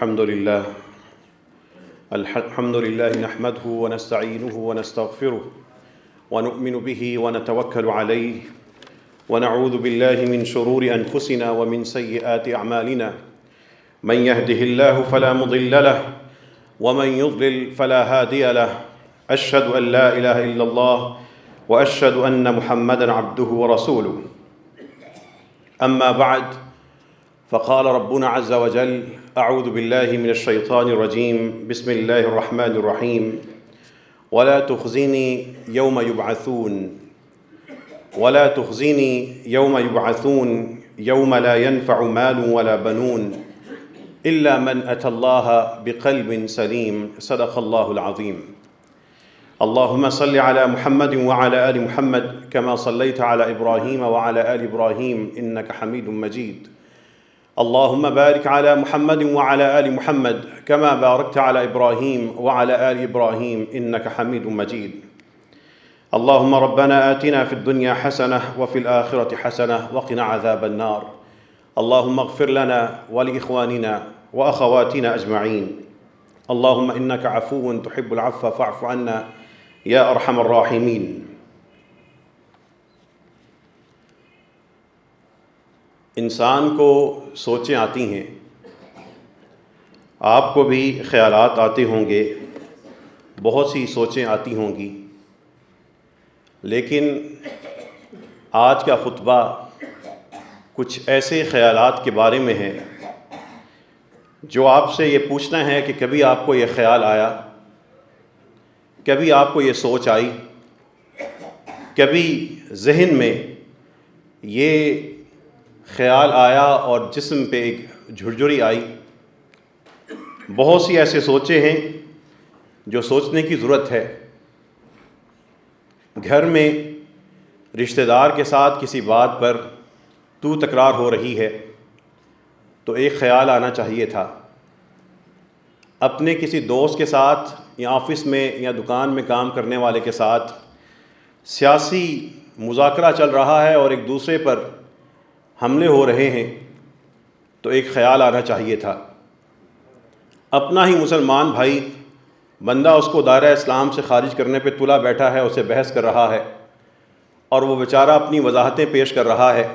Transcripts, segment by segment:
الحمد لله نحمده ونستعينه ونستغفره ونؤمن به ونتوكل عليه ونعوذ بالله من شرور أنفسنا ومن سيئات أعمالنا من يهده الله فلا مضل له ومن يضلل فلا هادي له أشهد أن لا إله إلا الله وأشهد أن محمدا عبده ورسوله أما بعد فقال ربنا عز وجل أعوذ بالله من الشيطان الرجيم بسم الله الرحمن الرحيم ولا تخزني يوم يبعثون ولا تخزني يوم يبعثون يوم لا ينفع مال ولا بنون إلا من أتى الله بقلب سليم صدق الله العظيم اللهم صل على محمد وعلى آل محمد كما صليت على إبراهيم وعلى آل إبراهيم إنك حميد مجيد اللهم بارك على محمد وعلى آل محمد كما باركت على إبراهيم وعلى آل إبراهيم إنك حميد مجيد اللهم ربنا آتنا في الدنيا حسنة وفي الآخرة حسنة وقنا عذاب النار اللهم اغفر لنا ولإخواننا وأخواتنا أجمعين اللهم إنك عفو تحب العفو فاعف عنا يا أرحم الراحمين انسان کو سوچیں آتی ہیں، آپ کو بھی خیالات آتے ہوں گے، بہت سی سوچیں آتی ہوں گی، لیکن آج کا خطبہ کچھ ایسے خیالات کے بارے میں ہے جو آپ سے یہ پوچھنا ہے کہ کبھی آپ کو یہ خیال آیا، کبھی آپ کو یہ سوچ آئی، کبھی ذہن میں یہ خیال آیا اور جسم پہ ایک جھرجھری آئی۔ بہت سی ایسے سوچیں ہیں جو سوچنے کی ضرورت ہے۔ گھر میں رشتہ دار کے ساتھ کسی بات پر تو تکرار ہو رہی ہے تو ایک خیال آنا چاہیے تھا۔ اپنے کسی دوست کے ساتھ یا آفس میں یا دکان میں کام کرنے والے کے ساتھ سیاسی مذاکرہ چل رہا ہے اور ایک دوسرے پر حملے ہو رہے ہیں تو ایک خیال آنا چاہیے تھا۔ اپنا ہی مسلمان بھائی بندہ اس کو دائرہ اسلام سے خارج کرنے پہ تلا بیٹھا ہے، اسے بحث کر رہا ہے اور وہ بیچارہ اپنی وضاحتیں پیش کر رہا ہے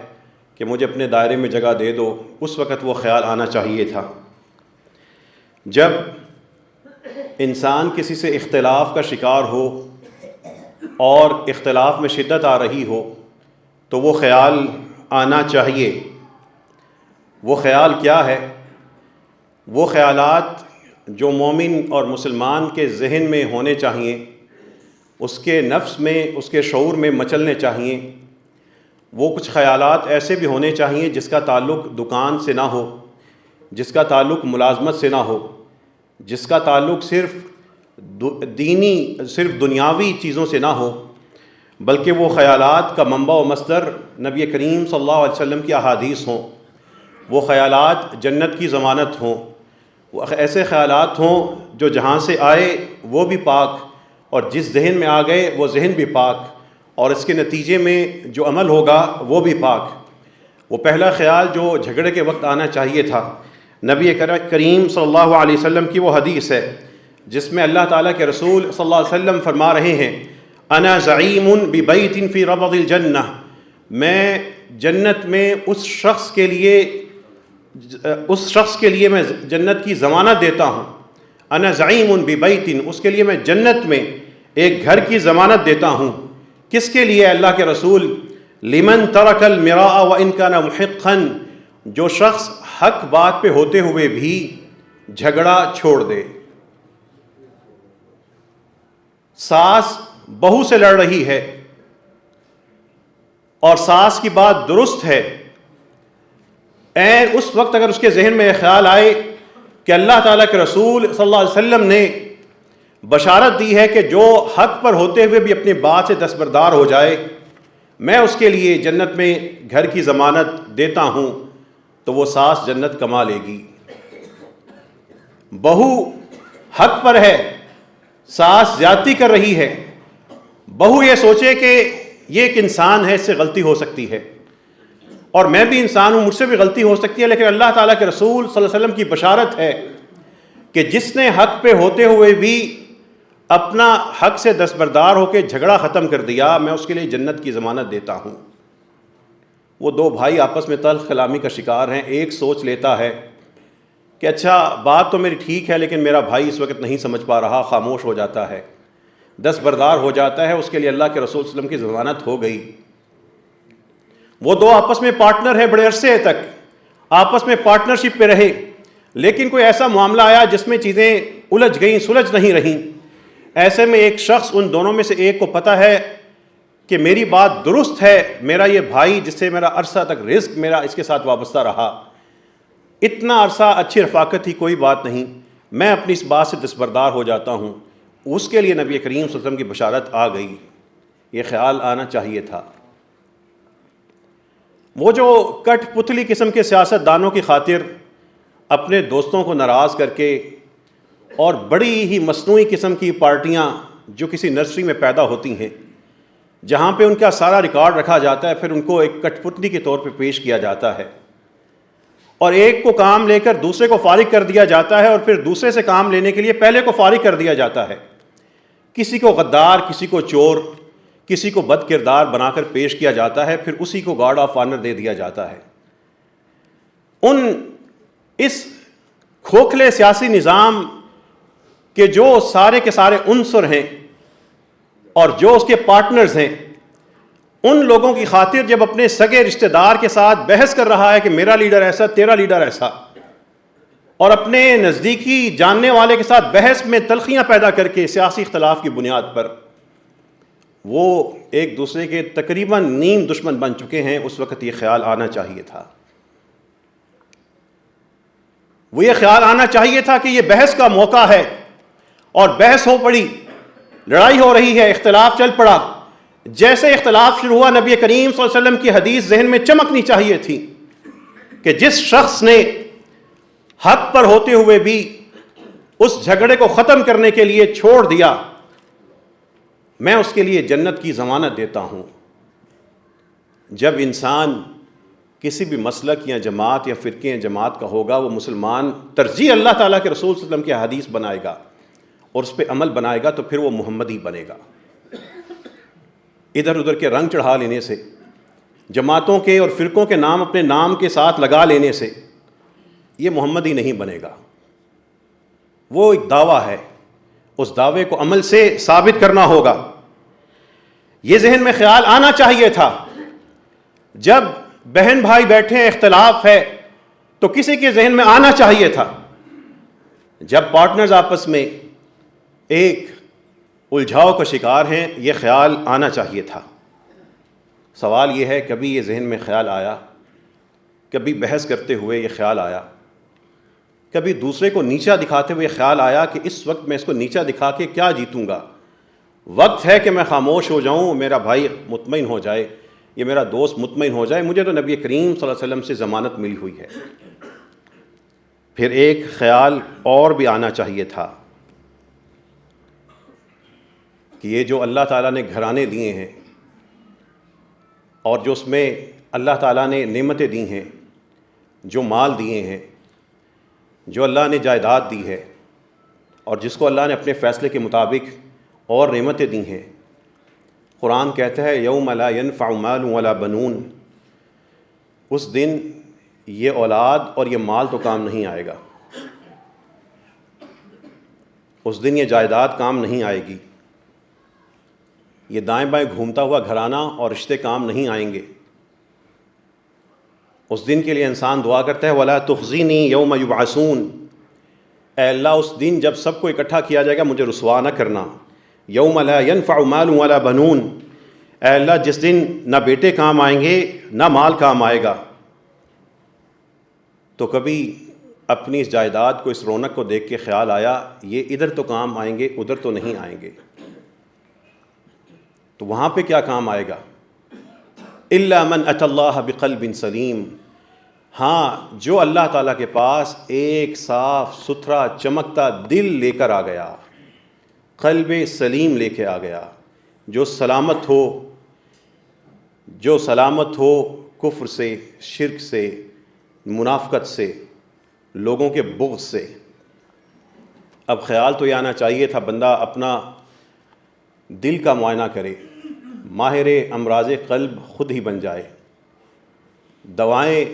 کہ مجھے اپنے دائرے میں جگہ دے دو، اس وقت وہ خیال آنا چاہیے تھا۔ جب انسان کسی سے اختلاف کا شکار ہو اور اختلاف میں شدت آ رہی ہو تو وہ خیال آنا چاہیے۔ وہ خیال کیا ہے؟ وہ خیالات جو مومن اور مسلمان کے ذہن میں ہونے چاہیے، اس کے نفس میں، اس کے شعور میں مچلنے چاہیے۔ وہ کچھ خیالات ایسے بھی ہونے چاہیے جس کا تعلق دکان سے نہ ہو، جس کا تعلق ملازمت سے نہ ہو، جس کا تعلق صرف دنیاوی چیزوں سے نہ ہو، بلکہ وہ خیالات کا منبع و مصدر نبی کریم صلی اللہ علیہ وسلم کی احادیث ہوں، وہ خیالات جنت کی ضمانت ہوں، وہ ایسے خیالات ہوں جو جہاں سے آئے وہ بھی پاک اور جس ذہن میں آ گئے وہ ذہن بھی پاک اور اس کے نتیجے میں جو عمل ہوگا وہ بھی پاک۔ وہ پہلا خیال جو جھگڑے کے وقت آنا چاہیے تھا، نبی کریم صلی اللہ علیہ وسلم کی وہ حدیث ہے جس میں اللہ تعالیٰ کے رسول صلی اللہ علیہ وسلم فرما رہے ہیں انا زعیم ببیت فی ربض الجنہ، میں جنت میں اس شخص کے لیے میں جنت کی ضمانت دیتا ہوں۔ انا زعیم ببیت، اس کے لیے میں جنت میں ایک گھر کی ضمانت دیتا ہوں۔ کس کے لیے اللہ کے رسول؟ لمن ترک المراء وان کان محقا، جو شخص حق بات پہ ہوتے ہوئے بھی جھگڑا چھوڑ دے۔ ساس بہو سے لڑ رہی ہے اور ساس کی بات درست ہے، اس وقت اگر اس کے ذہن میں خیال آئے کہ اللہ تعالیٰ کے رسول صلی اللہ علیہ وسلم نے بشارت دی ہے کہ جو حق پر ہوتے ہوئے بھی اپنی بات سے دستبردار ہو جائے میں اس کے لیے جنت میں گھر کی ضمانت دیتا ہوں، تو وہ ساس جنت کما لے گی۔ بہو حق پر ہے، ساس زیادتی کر رہی ہے، بہو یہ سوچے کہ یہ ایک انسان ہے، اس سے غلطی ہو سکتی ہے اور میں بھی انسان ہوں، مجھ سے بھی غلطی ہو سکتی ہے، لیکن اللہ تعالیٰ کے رسول صلی اللہ علیہ وسلم کی بشارت ہے کہ جس نے حق پہ ہوتے ہوئے بھی اپنا حق سے دستبردار ہو کے جھگڑا ختم کر دیا، میں اس کے لیے جنت کی ضمانت دیتا ہوں۔ وہ دو بھائی آپس میں تلخ کلامی کا شکار ہیں۔ ایک سوچ لیتا ہے کہ اچھا بات تو میری ٹھیک ہے، لیکن میرا بھائی اس وقت نہیں سمجھ پا رہا، خاموش ہو جاتا ہے، دستبردار ہو جاتا ہے، اس کے لیے اللہ کے رسول صلی اللہ علیہ وسلم کی ضمانت ہو گئی۔ وہ دو آپس میں پارٹنر ہیں، بڑے عرصے تک آپس میں پارٹنرشپ پہ رہے، لیکن کوئی ایسا معاملہ آیا جس میں چیزیں الجھ گئیں، سلجھ نہیں رہیں۔ ایسے میں ایک شخص، ان دونوں میں سے ایک کو پتہ ہے کہ میری بات درست ہے، میرا یہ بھائی جس سے میرا عرصہ تک رزق میرا اس کے ساتھ وابستہ رہا، اتنا عرصہ اچھی رفاقت تھی، کوئی بات نہیں، میں اپنی اس بات سے دستبردار ہو جاتا ہوں۔ اس کے لیے نبی کریم صلی اللہ علیہ وسلم کی بشارت آ گئی۔ یہ خیال آنا چاہیے تھا۔ وہ جو کٹ پتلی قسم کے سیاست دانوں کی خاطر اپنے دوستوں کو ناراض کر کے، اور بڑی ہی مصنوعی قسم کی پارٹیاں جو کسی نرسری میں پیدا ہوتی ہیں، جہاں پہ ان کا سارا ریکارڈ رکھا جاتا ہے، پھر ان کو ایک کٹ پتلی کے طور پہ پیش کیا جاتا ہے، اور ایک کو کام لے کر دوسرے کو فارغ کر دیا جاتا ہے، اور پھر دوسرے سے کام لینے کے لیے پہلے کو فارغ کر دیا جاتا ہے۔ کسی کو غدار، کسی کو چور، کسی کو بد کردار بنا کر پیش کیا جاتا ہے، پھر اسی کو گارڈ آف آنر دے دیا جاتا ہے۔ اس کھوکھلے سیاسی نظام کہ جو سارے کے سارے عنصر ہیں اور جو اس کے پارٹنرز ہیں، ان لوگوں کی خاطر جب اپنے سگے رشتہ دار کے ساتھ بحث کر رہا ہے کہ میرا لیڈر ایسا، تیرا لیڈر ایسا، اور اپنے نزدیکی جاننے والے کے ساتھ بحث میں تلخیاں پیدا کر کے سیاسی اختلاف کی بنیاد پر وہ ایک دوسرے کے تقریباً نیم دشمن بن چکے ہیں، اس وقت یہ خیال آنا چاہیے تھا۔ وہ یہ خیال آنا چاہیے تھا کہ یہ بحث کا موقع ہے، اور بحث ہو پڑی، لڑائی ہو رہی ہے، اختلاف چل پڑا۔ جیسے اختلاف شروع ہوا، نبی کریم صلی اللہ علیہ وسلم کی حدیث ذہن میں چمکنی چاہیے تھی کہ جس شخص نے حق پر ہوتے ہوئے بھی اس جھگڑے کو ختم کرنے کے لیے چھوڑ دیا، میں اس کے لیے جنت کی ضمانت دیتا ہوں۔ جب انسان کسی بھی مسلک یا جماعت یا فرقے یا جماعت کا ہوگا، وہ مسلمان ترجیح اللہ تعالیٰ کے رسول صلی اللہ علیہ وسلم کی حدیث بنائے گا اور اس پہ عمل بنائے گا، تو پھر وہ محمدی بنے گا۔ ادھر ادھر کے رنگ چڑھا لینے سے، جماعتوں کے اور فرقوں کے نام اپنے نام کے ساتھ لگا لینے سے یہ محمدی نہیں بنے گا۔ وہ ایک دعویٰ ہے، اس دعوے کو عمل سے ثابت کرنا ہوگا۔ یہ ذہن میں خیال آنا چاہیے تھا۔ جب بہن بھائی بیٹھے، اختلاف ہے، تو کسی کے ذہن میں آنا چاہیے تھا، جب پارٹنرز آپس میں ایک الجھاؤ کا شکار ہیں، یہ خیال آنا چاہیے تھا۔ سوال یہ ہے، کبھی یہ ذہن میں خیال آیا؟ کبھی بحث کرتے ہوئے یہ خیال آیا؟ کبھی دوسرے کو نیچا دکھاتے ہوئے خیال آیا کہ اس وقت میں اس کو نیچا دکھا کے کیا جیتوں گا؟ وقت ہے کہ میں خاموش ہو جاؤں، میرا بھائی مطمئن ہو جائے، یہ میرا دوست مطمئن ہو جائے، مجھے تو نبی کریم صلی اللہ علیہ وسلم سے ضمانت ملی ہوئی ہے۔ پھر ایک خیال اور بھی آنا چاہیے تھا کہ یہ جو اللہ تعالیٰ نے گھرانے دیے ہیں، اور جو اس میں اللہ تعالیٰ نے نعمتیں دی ہیں، جو مال دیے ہیں، جو اللہ نے جائیداد دی ہے، اور جس کو اللہ نے اپنے فیصلے کے مطابق اور نعمتیں دی ہیں، قرآن کہتا ہے یوم لا ینفع مال ولا بنون، اس دن یہ اولاد اور یہ مال تو کام نہیں آئے گا، اس دن یہ جائیداد کام نہیں آئے گی، یہ دائیں بائیں گھومتا ہوا گھرانہ اور رشتے کام نہیں آئیں گے۔ اس دن کے لیے انسان دعا کرتا ہے وَلَا تُخْزِنِي يَوْمَ يُبْعَثُونَ، اے اللہ اس دن جب سب کو اکٹھا کیا جائے گا مجھے رسوا نہ کرنا۔ یوم لا ينفع مال ولا بنون، اے اللہ جس دن نہ بیٹے کام آئیں گے نہ مال کام آئے گا۔ تو کبھی اپنی اس جائیداد کو، اس رونق کو دیکھ کے خیال آیا یہ ادھر تو کام آئیں گے، ادھر تو نہیں آئیں گے، تو وہاں پہ کیا کام آئے گا؟ الا من اتى اللہ بقلب سلیم، ہاں جو اللہ تعالیٰ کے پاس ایک صاف ستھرا چمکتا دل لے کر آ گیا، قلب سلیم لے کے آ گیا، جو سلامت ہو کفر سے، شرک سے، منافقت سے، لوگوں کے بغض سے۔ اب خیال تو یہ آنا چاہیے تھا بندہ اپنا دل کا معائنہ کرے، ماہر امراض قلب خود ہی بن جائے، دوائیں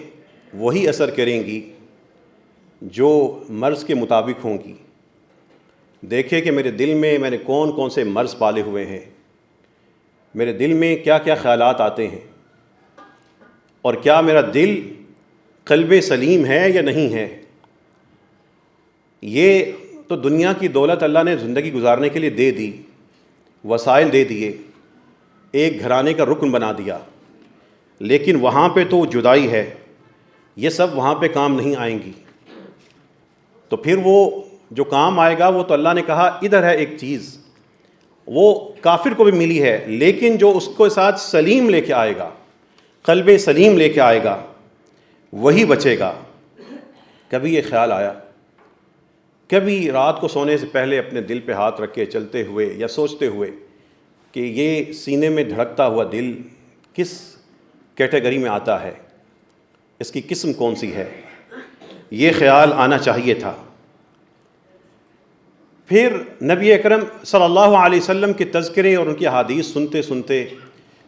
وہی اثر کریں گی جو مرض کے مطابق ہوں گی۔ دیکھے کہ میرے دل میں نے کون کون سے مرض پالے ہوئے ہیں، میرے دل میں کیا کیا خیالات آتے ہیں، اور کیا میرا دل قلب سلیم ہے یا نہیں ہے۔ یہ تو دنیا کی دولت اللہ نے زندگی گزارنے کے لیے دے دی، وسائل دے دیے، ایک گھرانے کا رکن بنا دیا، لیکن وہاں پہ تو جدائی ہے، یہ سب وہاں پہ کام نہیں آئیں گی۔ تو پھر وہ جو کام آئے گا وہ تو اللہ نے کہا ادھر ہے ایک چیز، وہ کافر کو بھی ملی ہے، لیکن جو اس کو ساتھ سلیم لے کے آئے گا، قلب سلیم لے کے آئے گا، وہی بچے گا۔ کبھی یہ خیال آیا، کبھی رات کو سونے سے پہلے اپنے دل پہ ہاتھ رکھ کے چلتے ہوئے یا سوچتے ہوئے کہ یہ سینے میں دھڑکتا ہوا دل کس کیٹیگری میں آتا ہے، اس کی قسم کون سی ہے، یہ خیال آنا چاہیے تھا۔ پھر نبی اکرم صلی اللہ علیہ وسلم کے تذکرے اور ان کی احادیث سنتے سنتے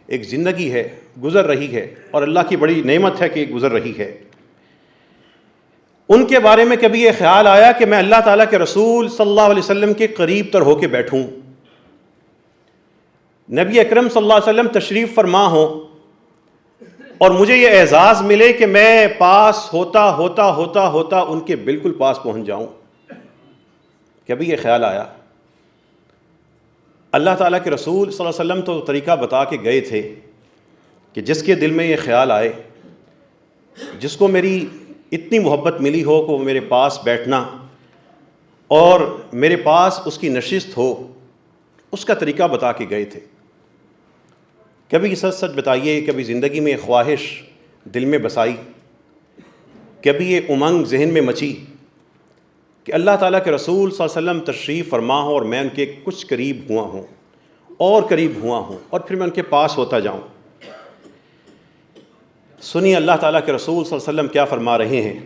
ایک زندگی ہے، گزر رہی ہے، اور اللہ کی بڑی نعمت ہے کہ گزر رہی ہے۔ ان کے بارے میں کبھی یہ خیال آیا کہ میں اللہ تعالیٰ کے رسول صلی اللہ علیہ وسلم کے قریب تر ہو کے بیٹھوں، نبی اکرم صلی اللہ علیہ وسلم تشریف فرما ہوں اور مجھے یہ اعزاز ملے کہ میں پاس ہوتا ہوتا ہوتا ہوتا ان کے بالکل پاس پہنچ جاؤں۔ کبھی یہ خیال آیا؟ اللہ تعالیٰ کے رسول صلی اللہ علیہ وسلم تو طریقہ بتا کے گئے تھے کہ جس کے دل میں یہ خیال آئے، جس کو میری اتنی محبت ملی ہو کہ وہ میرے پاس بیٹھنا اور میرے پاس اس کی نشست ہو، اس کا طریقہ بتا کے گئے تھے۔ کبھی سچ سچ بتائیے، کبھی زندگی میں یہ خواہش دل میں بسائی، کبھی یہ امنگ ذہن میں مچی کہ اللہ تعالیٰ کے رسول صلی اللہ علیہ وسلم تشریف فرما ہوں اور میں ان کے کچھ قریب ہوا ہوں اور قریب ہوا ہوں اور پھر میں ان کے پاس ہوتا جاؤں۔ سنیے اللہ تعالیٰ کے رسول صلی اللہ علیہ وسلم کیا فرما رہے ہیں،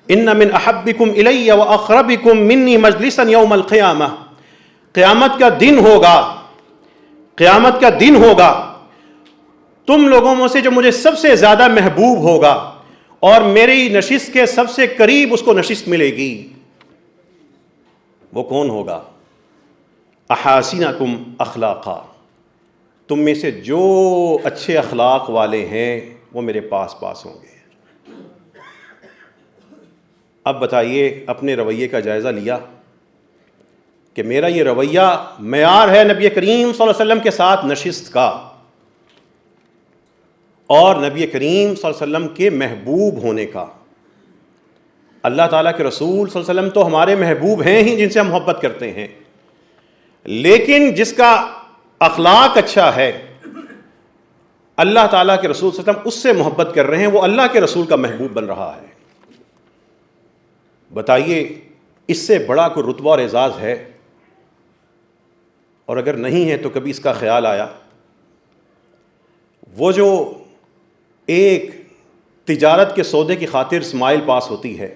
ان من احبکم الی واقربکم منی مجلسا یوم القیامہ، قیامت کا دن ہوگا، قیامت کا دن ہوگا، تم لوگوں میں سے جو مجھے سب سے زیادہ محبوب ہوگا اور میری نشست کے سب سے قریب اس کو نشست ملے گی، وہ کون ہوگا؟ احاسنکم اخلاقا، تم میں سے جو اچھے اخلاق والے ہیں وہ میرے پاس ہوں گے۔ اب بتائیے اپنے رویے کا جائزہ لیا کہ میرا یہ رویہ معیار ہے نبی کریم صلی اللہ علیہ وسلم کے ساتھ نشست کا اور نبی کریم صلی اللہ علیہ وسلم کے محبوب ہونے کا۔ اللہ تعالیٰ کے رسول صلی اللہ علیہ وسلم تو ہمارے محبوب ہیں ہی، جن سے ہم محبت کرتے ہیں، لیکن جس کا اخلاق اچھا ہے، اللہ تعالیٰ کے رسول صلی اللہ علیہ وسلم اس سے محبت کر رہے ہیں، وہ اللہ کے رسول کا محبوب بن رہا ہے۔ بتائیے اس سے بڑا کوئی رتبہ اور اعزاز ہے؟ اور اگر نہیں ہے تو کبھی اس کا خیال آیا؟ وہ جو ایک تجارت کے سودے کی خاطر اسماعیل پاس ہوتی ہے،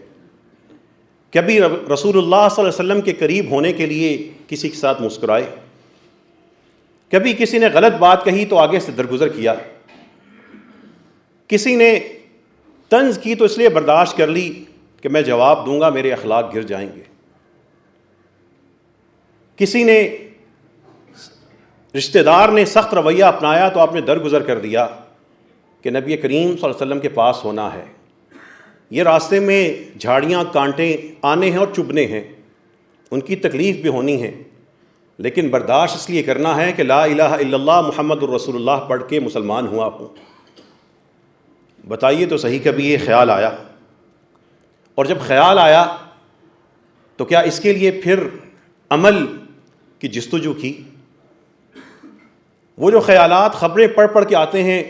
کبھی رسول اللہ صلی اللہ علیہ وسلم کے قریب ہونے کے لیے کسی کے ساتھ مسکرائے، کبھی کسی نے غلط بات کہی تو آگے سے درگزر کیا، کسی نے طنز کی تو اس لیے برداشت کر لی کہ میں جواب دوں گا میرے اخلاق گر جائیں گے، کسی نے رشتہ دار نے سخت رویہ اپنایا تو آپ نے درگزر کر دیا کہ نبی کریم صلی اللہ علیہ وسلم کے پاس ہونا ہے۔ یہ راستے میں جھاڑیاں کانٹے آنے ہیں اور چبھنے ہیں، ان کی تکلیف بھی ہونی ہے، لیکن برداشت اس لیے کرنا ہے کہ لا الہ الا اللہ محمد الرسول اللہ پڑھ کے مسلمان ہوا ہوں۔ بتائیے تو صحیح کبھی یہ خیال آیا؟ اور جب خیال آیا تو کیا اس کے لیے پھر عمل کی جستجو کی؟ وہ جو خیالات خبریں پڑھ پڑھ کے آتے ہیں،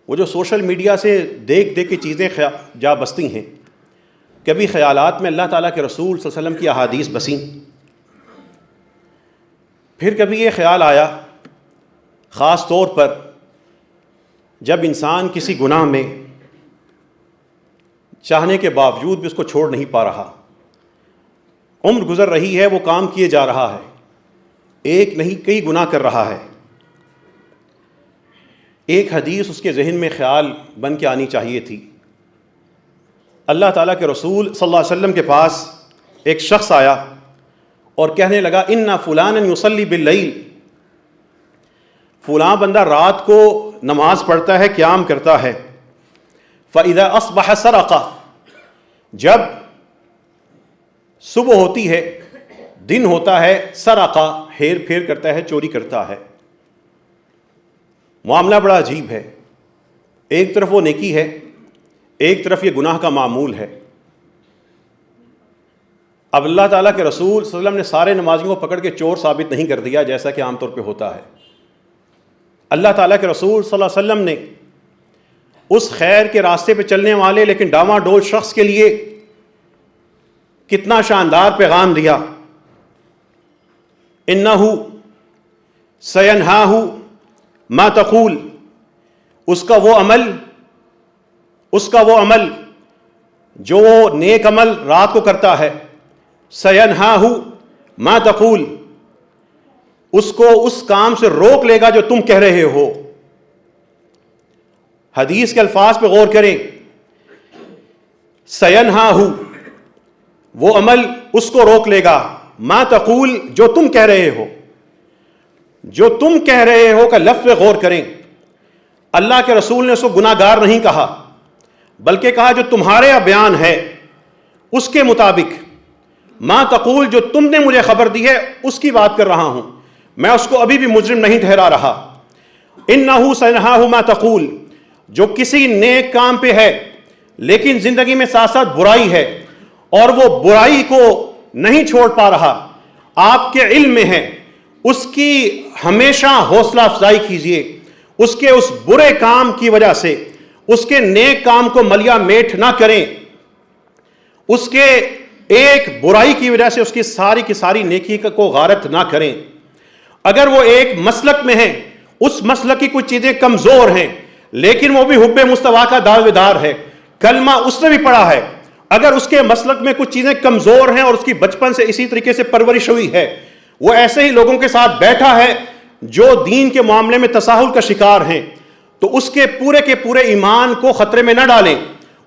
وہ جو سوشل میڈیا سے دیکھ دیکھ کے چیزیں جا بستی ہیں، کبھی خیالات میں اللہ تعالیٰ کے رسول صلی اللہ علیہ وسلم کی احادیث بسیں؟ پھر کبھی یہ خیال آیا، خاص طور پر جب انسان کسی گناہ میں چاہنے کے باوجود بھی اس کو چھوڑ نہیں پا رہا، عمر گزر رہی ہے، وہ کام کیے جا رہا ہے، ایک نہیں کئی گناہ کر رہا ہے. ایک حدیث اس کے ذہن میں خیال بن کے آنی چاہیے تھی. اللہ تعالیٰ کے رسول صلی اللہ علیہ وسلم کے پاس ایک شخص آیا اور کہنے لگا ان فلانا یصلی باللیل، فلاں بندہ رات کو نماز پڑھتا ہے، قیام کرتا ہے. فاذا اصبح سرق، جب صبح ہوتی ہے، دن ہوتا ہے، سرق ہیر پھیر کرتا ہے، چوری کرتا ہے. معاملہ بڑا عجیب ہے، ایک طرف وہ نیکی ہے، ایک طرف یہ گناہ کا معمول ہے. اب اللہ تعالیٰ کے رسول صلی اللہ علیہ وسلم نے سارے نمازیوں کو پکڑ کے چور ثابت نہیں کر دیا جیسا کہ عام طور پہ ہوتا ہے. اللہ تعالیٰ کے رسول صلی اللہ علیہ وسلم نے اس خیر کے راستے پہ چلنے والے لیکن ڈاما ڈول شخص کے لیے کتنا شاندار پیغام دیا. انہ سینہاہ ما تقول، اس کا وہ عمل جو وہ نیک عمل رات کو کرتا ہے، سینہاہ ما تقول، اس کو اس کام سے روک لے گا جو تم کہہ رہے ہو. حدیث کے الفاظ پہ غور کریں، سینہاہ وہ عمل اس کو روک لے گا، ما تقول جو تم کہہ رہے ہو. جو تم کہہ رہے ہو کا لفظ پہ غور کریں. اللہ کے رسول نے اس کو گناہ گار نہیں کہا، بلکہ کہا جو تمہارے بیان ہے اس کے مطابق، ما تقول جو تم نے مجھے خبر دی ہے اس کی بات کر رہا ہوں، میں اس کو ابھی بھی مجرم نہیں ٹھہرا رہا. انہ سینہاہ ما تقول، جو کسی نیک کام پہ ہے لیکن زندگی میں ساتھ ساتھ برائی ہے اور وہ برائی کو نہیں چھوڑ پا رہا، آپ کے علم میں ہے، اس کی ہمیشہ حوصلہ افزائی کیجئے. اس کے اس برے کام کی وجہ سے اس کے نیک کام کو ملیا میٹ نہ کریں، اس کے ایک برائی کی وجہ سے اس کی ساری نیکی کو غارت نہ کریں. اگر وہ ایک مسلک میں ہے، اس مسلک کی کچھ چیزیں کمزور ہیں لیکن وہ بھی حب مصطفیٰ کا دعویدار ہے، کلمہ اس نے بھی پڑھا ہے، اگر اس کے مسلک میں کچھ چیزیں کمزور ہیں اور اس کی بچپن سے اسی طریقے سے پرورش ہوئی ہے، وہ ایسے ہی لوگوں کے ساتھ بیٹھا ہے جو دین کے معاملے میں تساہل کا شکار ہیں، تو اس کے پورے ایمان کو خطرے میں نہ ڈالیں.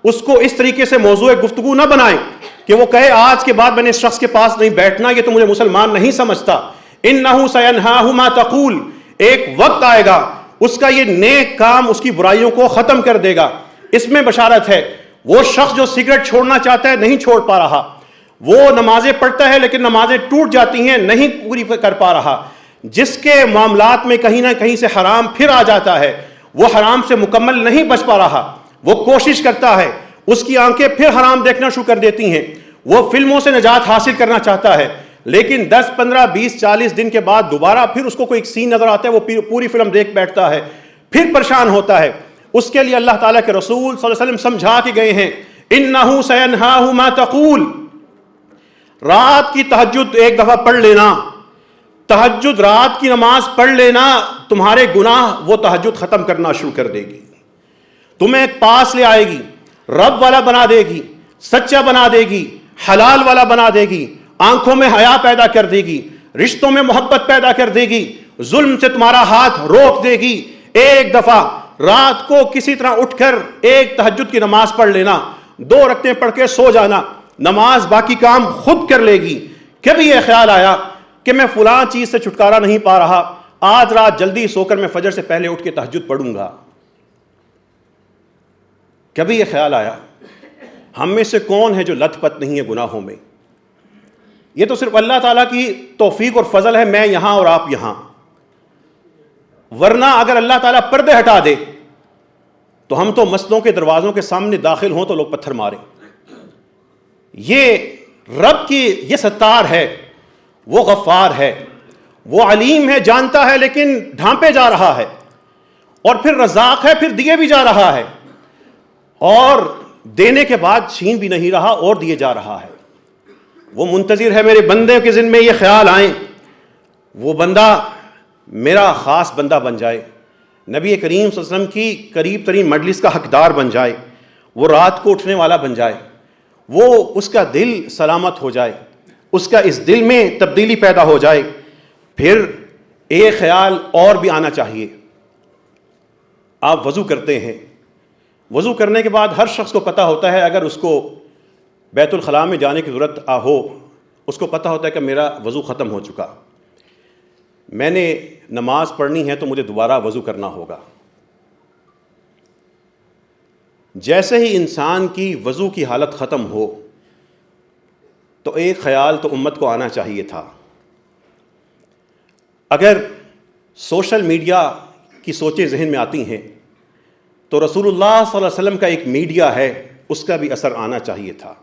اس کو اس طریقے سے موضوع گفتگو نہ بنائیں کہ وہ کہے آج کے بعد میں نے اس شخص کے پاس نہیں بیٹھنا، یہ تو مجھے مسلمان نہیں سمجھتا. انہ سینہاہ ما تقول، ایک وقت آئے گا اس کا یہ نیک کام اس کی برائیوں کو ختم کر دے گا. اس میں بشارت ہے. وہ شخص جو سگریٹ چھوڑنا چاہتا ہے نہیں چھوڑ پا رہا، وہ نمازیں پڑھتا ہے لیکن نمازیں ٹوٹ جاتی ہیں، نہیں پوری کر پا رہا، جس کے معاملات میں کہیں نہ کہیں سے حرام پھر آ جاتا ہے، وہ حرام سے مکمل نہیں بچ پا رہا، وہ کوشش کرتا ہے، اس کی آنکھیں پھر حرام دیکھنا شروع کر دیتی ہیں، وہ فلموں سے نجات حاصل کرنا چاہتا ہے، لیکن 10 15 20 40 دن کے بعد دوبارہ پھر اس کو کوئی سین نظر آتا ہے، وہ پوری فلم دیکھ بیٹھتا ہے، پھر پریشان ہوتا ہے. اس کے لیے اللہ تعالیٰ کے رسول صلی اللہ علیہ وسلم سمجھا کے گئے ہیں، انہ سینہاہ ما تقول، رات کی تہجد ایک دفعہ پڑھ لینا، تہجد رات کی نماز پڑھ لینا تمہارے گناہ وہ تہجد ختم کرنا شروع کر دے گی، تمہیں پاس لے آئے گی، رب والا بنا دے گی، سچا بنا دے گی، حلال والا بنا دے گی، آنکھوں میں حیا پیدا کر دے گی، رشتوں میں محبت پیدا کر دے گی، ظلم سے تمہارا ہاتھ روک دے گی. ایک دفعہ رات کو کسی طرح اٹھ کر ایک تہجد کی نماز پڑھ لینا، 2 رکعتیں پڑھ کے سو جانا، نماز باقی کام خود کر لے گی. کبھی یہ خیال آیا کہ میں فلاں چیز سے چھٹکارا نہیں پا رہا، آج رات جلدی سو کر میں فجر سے پہلے اٹھ کے تہجد پڑھوں گا؟ کبھی یہ خیال آیا؟ ہم میں سے کون ہے جو لت پت نہیں ہے گناہوں میں؟ یہ تو صرف اللہ تعالیٰ کی توفیق اور فضل ہے، میں یہاں اور آپ یہاں، ورنہ اگر اللہ تعالیٰ پردے ہٹا دے تو ہم تو مسجدوں کے دروازوں کے سامنے داخل ہوں تو لوگ پتھر ماریں. یہ رب کی یہ ستار ہے، وہ غفار ہے، وہ علیم ہے، جانتا ہے لیکن ڈھانپے جا رہا ہے، اور پھر رزاق ہے، پھر دیے بھی جا رہا ہے، اور دینے کے بعد چھین بھی نہیں رہا اور دیے جا رہا ہے. وہ منتظر ہے میرے بندے کے ذہن میں یہ خیال آئیں، وہ بندہ میرا خاص بندہ بن جائے، نبی کریم صلی اللہ علیہ وسلم کی قریب ترین مجلس کا حقدار بن جائے، وہ رات کو اٹھنے والا بن جائے، وہ اس کا دل سلامت ہو جائے، اس کا اس دل میں تبدیلی پیدا ہو جائے، پھر ایک خیال اور بھی آنا چاہیے۔ آپ وضو کرتے ہیں، وضو کرنے کے بعد ہر شخص کو پتہ ہوتا ہے، اگر اس کو بیت الخلاء میں جانے کی ضرورت ہو، اس کو پتہ ہوتا ہے کہ میرا وضو ختم ہو چکا، میں نے نماز پڑھنی ہے تو مجھے دوبارہ وضو کرنا ہوگا۔ جیسے ہی انسان کی وضو کی حالت ختم ہو تو ایک خیال تو امت کو آنا چاہیے تھا۔ اگر سوشل میڈیا کی سوچیں ذہن میں آتی ہیں تو رسول اللہ صلی اللہ علیہ وسلم کا ایک میڈیا ہے، اس کا بھی اثر آنا چاہیے تھا۔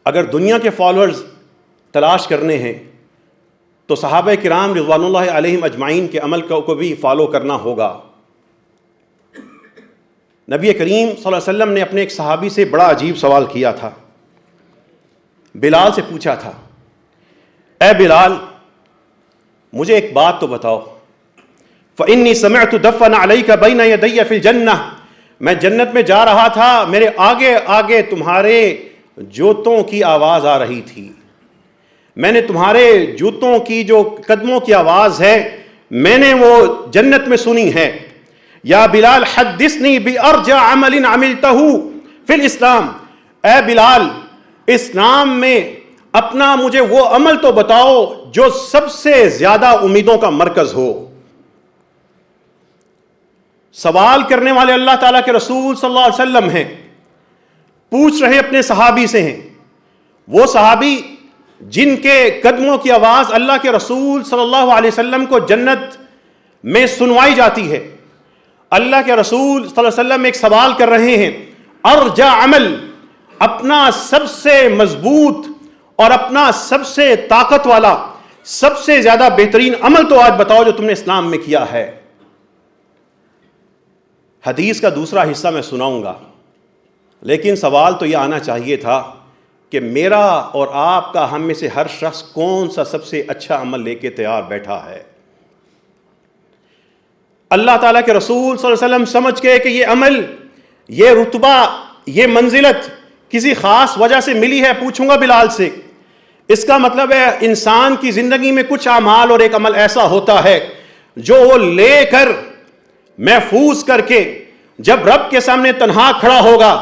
اگر دنیا کے فالوورز تلاش کرنے ہیں تو صحابہ کرام رضوان اللہ علیہم اجمعین کے عمل کو بھی فالو کرنا ہوگا۔ نبی کریم صلی اللہ علیہ وسلم نے اپنے ایک صحابی سے بڑا عجیب سوال کیا تھا۔ بلال سے پوچھا تھا، اے بلال مجھے ایک بات تو بتاؤ، فَإِنِّي سَمِعْتُ دَفًّا عَلَيْكَ بَيْنَ يَدَيَّ فِي الْجَنَّةِ، میں جنت میں جا رہا تھا، میرے آگے آگے تمہارے جوتوں کی آواز آ رہی تھی، میں نے تمہارے جوتوں کی جو قدموں کی آواز ہے میں نے وہ جنت میں سنی ہے۔ یا بلال حدثنی بِأَرْجَى عَمَلٍ عَمِلْتَهُ فِي الْإِسْلام، اے بلال اسلام میں اپنا مجھے وہ عمل تو بتاؤ جو سب سے زیادہ امیدوں کا مرکز ہو۔ سوال کرنے والے اللہ تعالیٰ کے رسول صلی اللہ علیہ وسلم ہیں، پوچھ رہے اپنے صحابی سے ہیں، وہ صحابی جن کے قدموں کی آواز اللہ کے رسول صلی اللہ علیہ وسلم کو جنت میں سنوائی جاتی ہے۔ اللہ کے رسول صلی اللہ علیہ وسلم ایک سوال کر رہے ہیں، ارجا عمل، اپنا سب سے مضبوط اور اپنا سب سے طاقت والا، سب سے زیادہ بہترین عمل تو آج بتاؤ جو تم نے اسلام میں کیا ہے۔ حدیث کا دوسرا حصہ میں سناؤں گا، لیکن سوال تو یہ آنا چاہیے تھا کہ میرا اور آپ کا، ہم میں سے ہر شخص کون سا سب سے اچھا عمل لے کے تیار بیٹھا ہے۔ اللہ تعالیٰ کے رسول صلی اللہ علیہ وسلم سمجھ کے کہ یہ عمل، یہ رتبہ، یہ منزلت کسی خاص وجہ سے ملی ہے، پوچھوں گا بلال سے، اس کا مطلب ہے انسان کی زندگی میں کچھ اعمال اور ایک عمل ایسا ہوتا ہے جو وہ لے کر محفوظ کر کے جب رب کے سامنے تنہا کھڑا ہوگا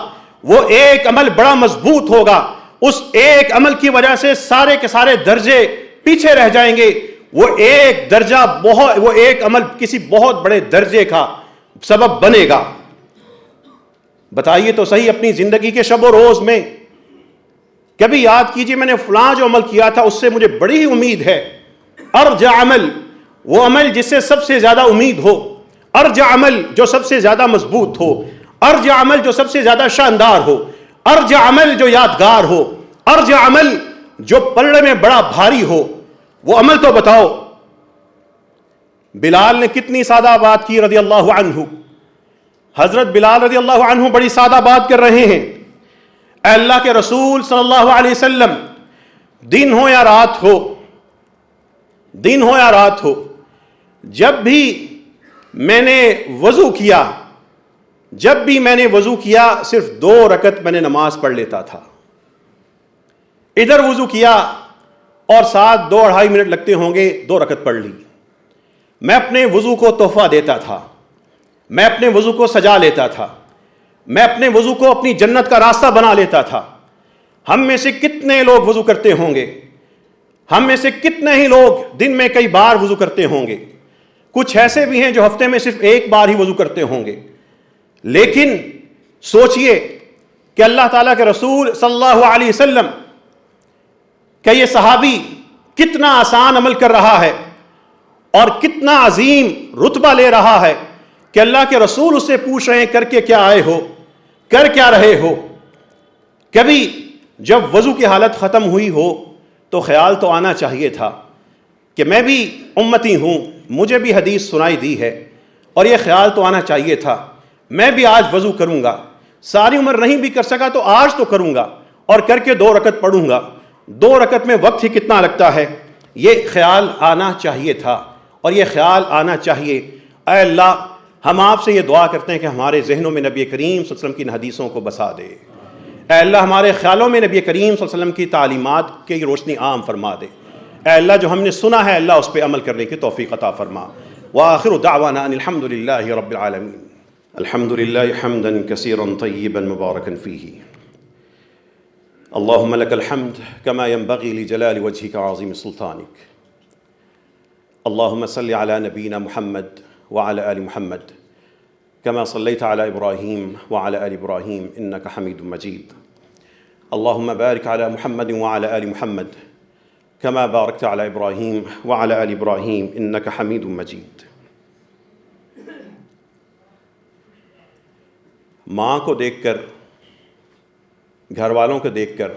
وہ ایک عمل بڑا مضبوط ہوگا، اس ایک عمل کی وجہ سے سارے کے سارے درجے پیچھے رہ جائیں گے، وہ ایک درجہ وہ ایک عمل کسی بہت بڑے درجے کا سبب بنے گا۔ بتائیے تو صحیح اپنی زندگی کے شب و روز میں کبھی یاد کیجئے میں نے فلاں جو عمل کیا تھا اس سے مجھے بڑی ہی امید ہے۔ ارجع عمل، وہ عمل جس سے سب سے زیادہ امید ہو، ارجع عمل جو سب سے زیادہ مضبوط ہو، ارجع عمل جو سب سے زیادہ شاندار ہو، ارجع عمل جو یادگار ہو، ارجع عمل جو پلڑے میں بڑا بھاری ہو، وہ عمل تو بتاؤ۔ بلال نے کتنی سادہ بات کی رضی اللہ عنہ۔ حضرت بلال رضی اللہ عنہ بڑی سادہ بات کر رہے ہیں، اے اللہ کے رسول صلی اللہ علیہ وسلم، دن ہو یا رات ہو، دن ہو یا رات ہو، جب بھی میں نے وضو کیا، جب بھی میں نے وضو کیا صرف 2 رکعت میں نے نماز پڑھ لیتا تھا۔ ادھر وضو کیا اور ساتھ 2-2.5 منٹ لگتے ہوں گے، 2 رکعت پڑھ لی۔ میں اپنے وضو کو تحفہ دیتا تھا، میں اپنے وضو کو سجا لیتا تھا، میں اپنے وضو کو اپنی جنت کا راستہ بنا لیتا تھا۔ ہم میں سے کتنے لوگ وضو کرتے ہوں گے؟ ہم میں سے کتنے ہی لوگ دن میں کئی بار وضو کرتے ہوں گے؟ کچھ ایسے بھی ہیں جو ہفتے میں صرف 1 بار ہی وضو کرتے ہوں گے۔ لیکن سوچئے کہ اللہ تعالیٰ کے رسول صلی اللہ علیہ وسلم کہ یہ صحابی کتنا آسان عمل کر رہا ہے اور کتنا عظیم رتبہ لے رہا ہے کہ اللہ کے رسول اس سے پوچھ رہے ہیں کر کے کیا آئے ہو، کر کیا رہے ہو۔ کبھی جب وضو کی حالت ختم ہوئی ہو تو خیال تو آنا چاہیے تھا کہ میں بھی امتی ہوں، مجھے بھی حدیث سنائی دی ہے، اور یہ خیال تو آنا چاہیے تھا میں بھی آج وضو کروں گا، ساری عمر نہیں بھی کر سکا تو آج تو کروں گا اور کر کے 2 رکعت پڑھوں گا۔ 2 رکعت میں وقت ہی کتنا لگتا ہے، یہ خیال آنا چاہیے تھا، اور یہ خیال آنا چاہیے۔ اے اللہ، ہم آپ سے یہ دعا کرتے ہیں کہ ہمارے ذہنوں میں نبی کریم صلی اللہ علیہ وسلم کی ان حدیثوں کو بسا دے۔ اے اللہ ہمارے خیالوں میں نبی کریم صلی اللہ علیہ وسلم کی تعلیمات کی روشنی عام فرما دے. اے اللہ جو ہم نے سنا ہے اللہ اس پہ عمل کرنے کی توفیق عطا فرما. وآخر دعوانا ان الحمد للہ رب العالمین. الحمد للہ حمدا کثیرا طیبا مبارکا فیہ. اللهم لك الحمد كما ينبغي لجلال وجهك وعظيم سلطانك. اللهم صل على نبينا محمد وعلى آل محمد كما صليت على إبراهيم وعلى آل إبراهيم إنك حميد مجيد. اللهم بارك على محمد وعلى آل محمد كما باركت على إبراهيم وعلى آل إبراهيم إنك حميد مجيد. ماں کو دیکھ کر، گھر والوں کو دیکھ کر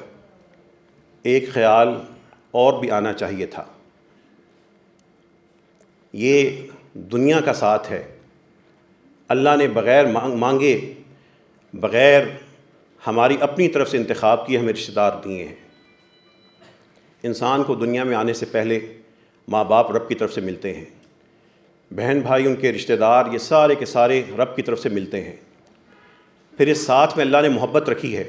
ایک خیال اور بھی آنا چاہیے تھا. یہ دنیا کا ساتھ ہے. اللہ نے بغیر مانگے، بغیر ہماری اپنی طرف سے انتخاب کیے ہمیں رشتہ دار دیے ہیں. انسان کو دنیا میں آنے سے پہلے ماں باپ رب کی طرف سے ملتے ہیں، بہن بھائی ان کے رشتہ دار یہ سارے کے سارے رب کی طرف سے ملتے ہیں. پھر اس ساتھ میں اللہ نے محبت رکھی ہے،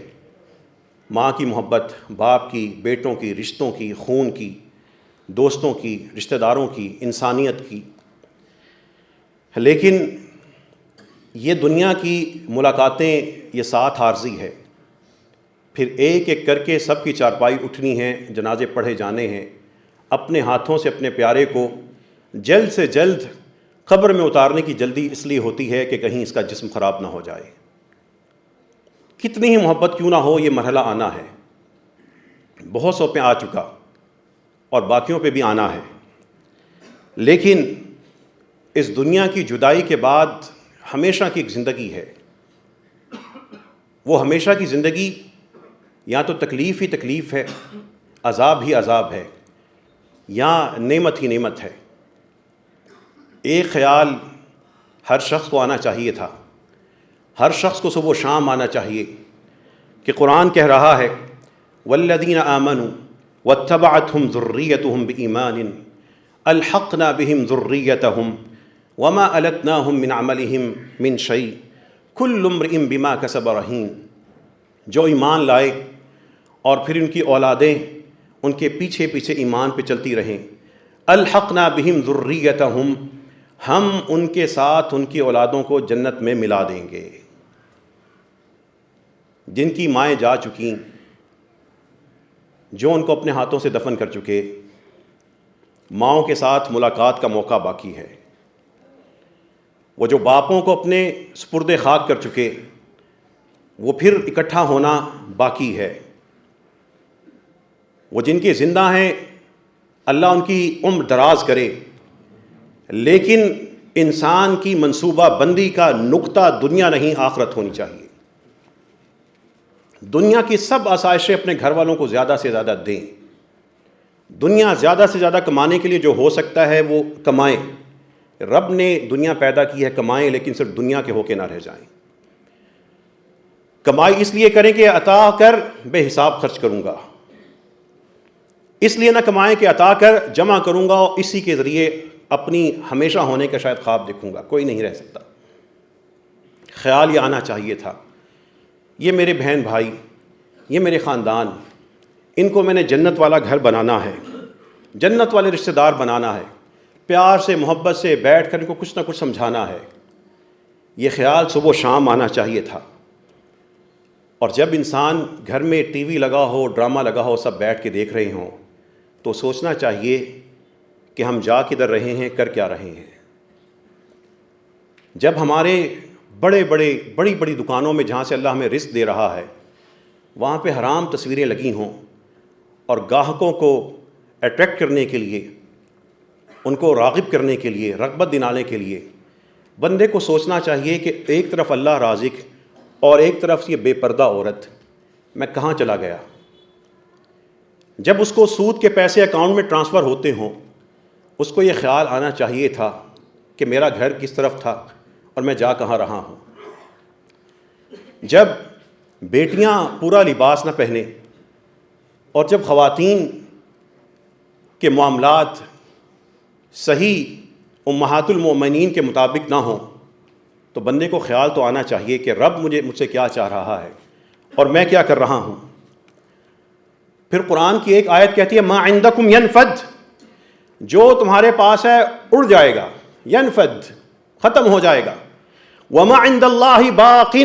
ماں کی محبت، باپ کی، بیٹوں کی، رشتوں کی، خون کی، دوستوں کی، رشتہ داروں کی، انسانیت کی. لیکن یہ دنیا کی ملاقاتیں یہ ساتھ عارضی ہے. پھر ایک ایک کر کے سب کی چارپائی اٹھنی ہے، جنازے پڑھے جانے ہیں. اپنے ہاتھوں سے اپنے پیارے کو جلد سے جلد قبر میں اتارنے کی جلدی اس لیے ہوتی ہے کہ کہیں اس کا جسم خراب نہ ہو جائے. کتنی ہی محبت کیوں نہ ہو، یہ مرحلہ آنا ہے. بہت سو پہ آ چکا اور باقیوں پہ بھی آنا ہے. لیکن اس دنیا کی جدائی کے بعد ہمیشہ کی ایک زندگی ہے. وہ ہمیشہ کی زندگی یا تو تکلیف ہی تکلیف ہے، عذاب ہی عذاب ہے، یا نعمت ہی نعمت ہے. ایک خیال ہر شخص کو آنا چاہیے تھا، ہر شخص کو صبح و شام آنا چاہیے کہ قرآن کہہ رہا ہے والذین آمنوا واتبعتهم ذریتهم بإیمان الحقنا بهم ذریتهم وما ألتناهم من عملهم من شیء کل امرئ بما کسب رہین. جو ایمان لائے اور پھر ان کی اولادیں ان کے پیچھے پیچھے ایمان پہ چلتی رہیں. الحقنا بهم ذریتهم، ہم ان کے ساتھ ان کی اولادوں کو جنت میں ملا دیں گے. جن کی مائیں جا چکیں، جو ان کو اپنے ہاتھوں سے دفن کر چکے، ماؤں کے ساتھ ملاقات کا موقع باقی ہے. وہ جو باپوں کو اپنے سپرد خاک کر چکے، وہ پھر اکٹھا ہونا باقی ہے. وہ جن کے زندہ ہیں اللہ ان کی عمر دراز کرے، لیکن انسان کی منصوبہ بندی کا نقطہ دنیا نہیں آخرت ہونی چاہیے. دنیا کی سب آسائشیں اپنے گھر والوں کو زیادہ سے زیادہ دیں. دنیا زیادہ سے زیادہ کمانے کے لیے جو ہو سکتا ہے وہ کمائیں. رب نے دنیا پیدا کی ہے، کمائیں، لیکن صرف دنیا کے ہو کے نہ رہ جائیں. کمائی اس لیے کریں کہ عطا کر بے حساب خرچ کروں گا. اس لیے نہ کمائیں کہ عطا کر جمع کروں گا اور اسی کے ذریعے اپنی ہمیشہ ہونے کا شاید خواب دیکھوں گا. کوئی نہیں رہ سکتا. خیال یہ آنا چاہیے تھا، یہ میرے بہن بھائی، یہ میرے خاندان، ان کو میں نے جنت والا گھر بنانا ہے، جنت والے رشتہ دار بنانا ہے. پیار سے محبت سے بیٹھ کر ان کو کچھ نہ کچھ سمجھانا ہے. یہ خیال صبح و شام آنا چاہیے تھا. اور جب انسان گھر میں ٹی وی لگا ہو، ڈرامہ لگا ہو، سب بیٹھ کے دیکھ رہے ہوں، تو سوچنا چاہیے کہ ہم جا کدھر رہے ہیں، کر کیا رہے ہیں. جب ہمارے بڑی بڑی دکانوں میں جہاں سے اللہ ہمیں رزق دے رہا ہے، وہاں پہ حرام تصویریں لگی ہوں اور گاہکوں کو اٹریکٹ کرنے کے لیے، ان کو راغب کرنے کے لیے، رغبت دلانے کے لیے، بندے کو سوچنا چاہیے کہ ایک طرف اللہ رازق اور ایک طرف یہ بے پردہ عورت، میں کہاں چلا گیا. جب اس کو سود کے پیسے اکاؤنٹ میں ٹرانسفر ہوتے ہوں، اس کو یہ خیال آنا چاہیے تھا کہ میرا گھر کس طرف تھا اور میں جا کہاں رہا ہوں. جب بیٹیاں پورا لباس نہ پہنیں اور جب خواتین کے معاملات صحیح امہات المومنین کے مطابق نہ ہوں، تو بندے کو خیال تو آنا چاہیے کہ رب مجھ سے کیا چاہ رہا ہے اور میں کیا کر رہا ہوں. پھر قرآن کی ایک آیت کہتی ہے ما عندکم ینفد، جو تمہارے پاس ہے اڑ جائے گا، ینفد ختم ہو جائے گا. وما عند اللہ باق،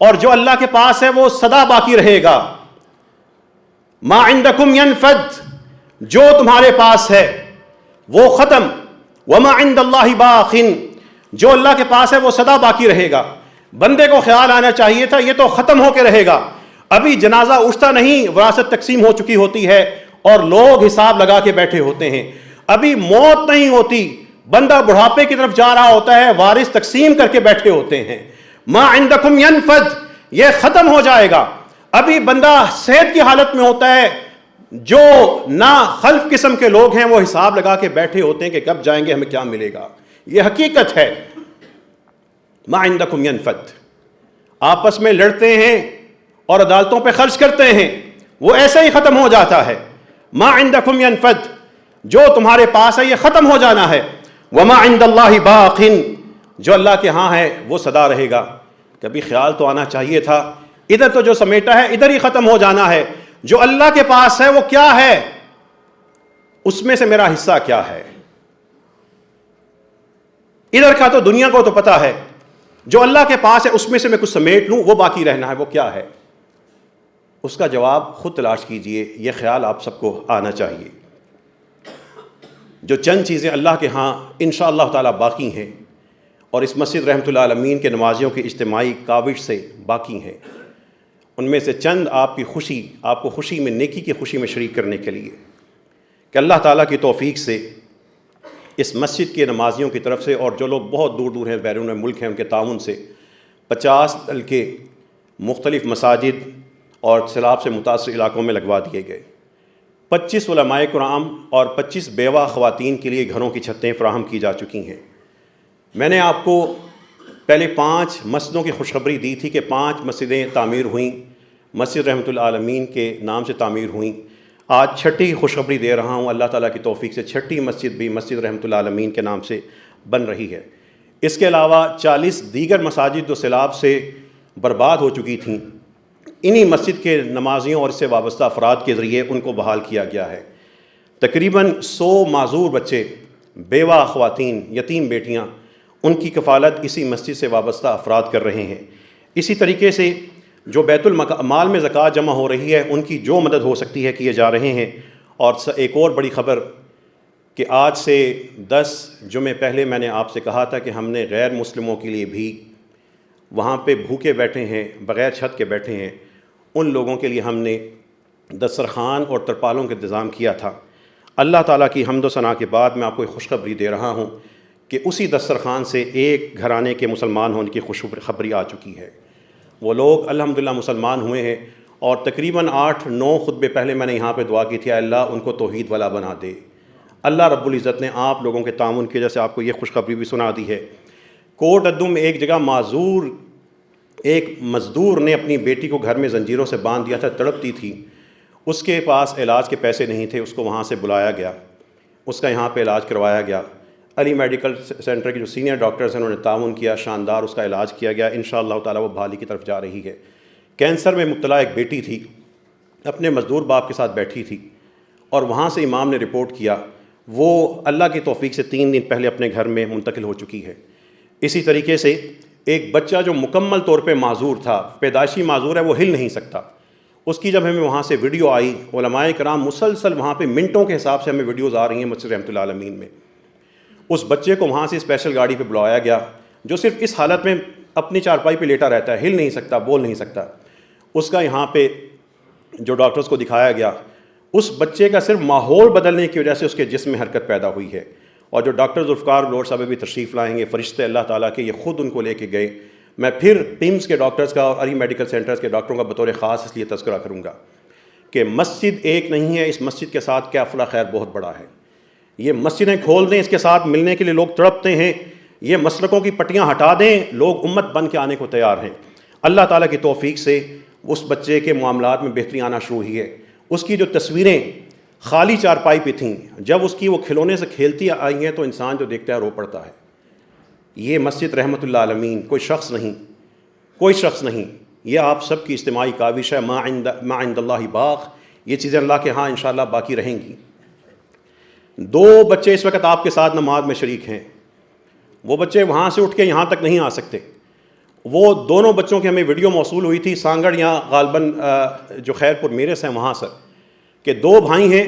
اور جو اللہ کے پاس ہے وہ سدا باقی رہے گا. ما عندکم ینفد، جو تمہارے پاس ہے وہ ختم. وما عند اللہ باق، جو اللہ کے پاس ہے وہ سدا باقی رہے گا. بندے کو خیال آنا چاہیے تھا یہ تو ختم ہو کے رہے گا. ابھی جنازہ اٹھتا نہیں، وراثت تقسیم ہو چکی ہوتی ہے اور لوگ حساب لگا کے بیٹھے ہوتے ہیں. ابھی موت نہیں ہوتی، بندہ بڑھاپے کی طرف جا رہا ہوتا ہے، وارث تقسیم کر کے بیٹھے ہوتے ہیں. ما عندکم ینفد، یہ ختم ہو جائے گا. ابھی بندہ صحت کی حالت میں ہوتا ہے، جو نا خلف قسم کے لوگ ہیں وہ حساب لگا کے بیٹھے ہوتے ہیں کہ کب جائیں گے، ہمیں کیا ملے گا. یہ حقیقت ہے. ما عندکم ینفد، آپس میں لڑتے ہیں اور عدالتوں پہ خرچ کرتے ہیں، وہ ایسے ہی ختم ہو جاتا ہے. ما عندکم ینفد، جو تمہارے پاس ہے یہ ختم ہو جانا ہے. وما عند اللہ باق، جو اللہ کے ہاں ہے وہ سدا رہے گا. کبھی خیال تو آنا چاہیے تھا، ادھر تو جو سمیٹا ہے ادھر ہی ختم ہو جانا ہے. جو اللہ کے پاس ہے وہ کیا ہے، اس میں سے میرا حصہ کیا ہے. ادھر کا تو دنیا کو تو پتا ہے، جو اللہ کے پاس ہے اس میں سے میں کچھ سمیٹ لوں، وہ باقی رہنا ہے، وہ کیا ہے. اس کا جواب خود تلاش کیجئے. یہ خیال آپ سب کو آنا چاہیے. جو چند چیزیں اللہ کے ہاں انشاءاللہ تعالیٰ باقی ہیں اور اس مسجد رحمۃ اللہ عالمین کے نمازیوں کی اجتماعی کاوش سے باقی ہیں، ان میں سے چند آپ کی خوشی، آپ کو خوشی میں، نیکی کی خوشی میں شریک کرنے کے لیے کہ اللہ تعالیٰ کی توفیق سے اس مسجد کے نمازیوں کی طرف سے، اور جو لوگ بہت دور دور ہیں، بیرون ملک ہیں، ان کے تعاون سے 50 دل کے مختلف مساجد اور سیلاب سے متاثر علاقوں میں لگوا دیے گئے. 25 علماء کرام اور 25 بیوہ خواتین کے لیے گھروں کی چھتیں فراہم کی جا چکی ہیں. میں نے آپ کو پہلے 5 مسجدوں کی خوشخبری دی تھی کہ 5 مسجدیں تعمیر ہوئیں، مسجد رحمۃ اللہ عالمین کے نام سے تعمیر ہوئیں. آج 6ٹھی خوشخبری دے رہا ہوں، اللہ تعالیٰ کی توفیق سے 6ٹھی مسجد بھی مسجد رحمۃ اللہ عالمین کے نام سے بن رہی ہے. اس کے علاوہ 40 دیگر مساجد جو سیلاب سے برباد ہو چکی تھیں، انہی مسجد کے نمازیوں اور اس سے وابستہ افراد کے ذریعے ان کو بحال کیا گیا ہے. تقریباً 100 معذور بچے، بیوہ خواتین، یتیم بیٹیاں، ان کی کفالت اسی مسجد سے وابستہ افراد کر رہے ہیں. اسی طریقے سے جو بیت المال میں زکوٰۃ جمع ہو رہی ہے، ان کی جو مدد ہو سکتی ہے کیے جا رہے ہیں. اور ایک اور بڑی خبر کہ آج سے 10 جمعے پہلے میں نے آپ سے کہا تھا کہ ہم نے غیر مسلموں کے لیے بھی وہاں پہ بھوکے بیٹھے ہیں، بغیر چھت کے بیٹھے ہیں، ان لوگوں کے لیے ہم نے دسترخوان اور ترپالوں کا انتظام کیا تھا. اللہ تعالیٰ کی حمد و ثنا کے بعد میں آپ کو ایک خوشخبری دے رہا ہوں کہ اسی دسترخوان سے ایک گھرانے کے مسلمان ہونے کی خوشخبری آ چکی ہے. وہ لوگ الحمدللہ مسلمان ہوئے ہیں، اور تقریباً 8-9 خطبے پہلے میں نے یہاں پہ دعا کی تھی، اللہ ان کو توحید والا بنا دے. اللہ رب العزت نے آپ لوگوں کے تعاون کی وجہ سے آپ کو یہ خوشخبری بھی سنا دی ہے. کوٹ ادم میں ایک جگہ معذور ایک مزدور نے اپنی بیٹی کو گھر میں زنجیروں سے باندھ دیا تھا، تڑپتی تھی، اس کے پاس علاج کے پیسے نہیں تھے، اس کو وہاں سے بلایا گیا، اس کا یہاں پہ علاج کروایا گیا. علی میڈیکل سینٹر کے جو سینئر ڈاکٹرز ہیں انہوں نے تعاون کیا، شاندار اس کا علاج کیا گیا. انشاءاللہ تعالیٰ وہ بحالی کی طرف جا رہی ہے. کینسر میں مبتلا ایک بیٹی تھی، اپنے مزدور باپ کے ساتھ بیٹھی تھی، اور وہاں سے امام نے رپورٹ کیا، وہ اللہ کی توفیق سے 3 دن پہلے اپنے گھر میں منتقل ہو چکی ہے. اسی طریقے سے ایک بچہ جو مکمل طور پہ معذور تھا، پیدائشی معذور ہے، وہ ہل نہیں سکتا، اس کی جب ہمیں وہاں سے ویڈیو آئی، علماء کرام مسلسل وہاں پہ منٹوں کے حساب سے ہمیں ویڈیوز آ رہی ہیں مسجد رحمۃ اللہ عالمین میں. اس بچے کو وہاں سے اسپیشل گاڑی پہ بلایا گیا، جو صرف اس حالت میں اپنی چارپائی پہ لیٹا رہتا ہے، ہل نہیں سکتا، بول نہیں سکتا. اس کا یہاں پہ جو ڈاکٹرز کو دکھایا گیا، اس بچے کا صرف ماحول بدلنے کی وجہ سے اس کے جسم میں حرکت پیدا ہوئی ہے. اور جو ڈاکٹر ذوالفقار بلوچ صاحب بھی تشریف لائیں گے، فرشتے اللہ تعالیٰ کے، یہ خود ان کو لے کے گئے. میں پھر پیمز کے ڈاکٹرز کا اور علی میڈیکل سینٹرز کے ڈاکٹروں کا بطور خاص اس لیے تذکرہ کروں گا کہ مسجد ایک نہیں ہے، اس مسجد کے ساتھ کیا فلاح خیر بہت بڑا ہے. یہ مسجدیں کھول دیں، اس کے ساتھ ملنے کے لیے لوگ تڑپتے ہیں، یہ مسلکوں کی پٹیاں ہٹا دیں، لوگ امت بن کے آنے کو تیار ہیں. اللہ تعالیٰ کی توفیق سے اس بچے کے معاملات میں بہتری آنا شروع ہوئی ہے. اس کی جو تصویریں خالی چارپائی پہ تھیں، جب اس کی وہ کھلونے سے کھیلتی آئی ہیں تو انسان جو دیکھتا ہے رو پڑتا ہے. یہ مسجد رحمۃ اللہ عالمین کوئی شخص نہیں، یہ آپ سب کی اجتماعی کاوش ہے. ما عند اللہ باق، یہ چیزیں اللہ کے ہاں انشاءاللہ باقی رہیں گی. 2 بچے اس وقت آپ کے ساتھ نماز میں شریک ہیں. وہ بچے وہاں سے اٹھ کے یہاں تک نہیں آ سکتے. وہ دونوں بچوں کی ہمیں ویڈیو موصول ہوئی تھی سانگڑ یا غالباً جو خیر پور میرس ہیں وہاں سے، کہ 2 بھائی ہیں،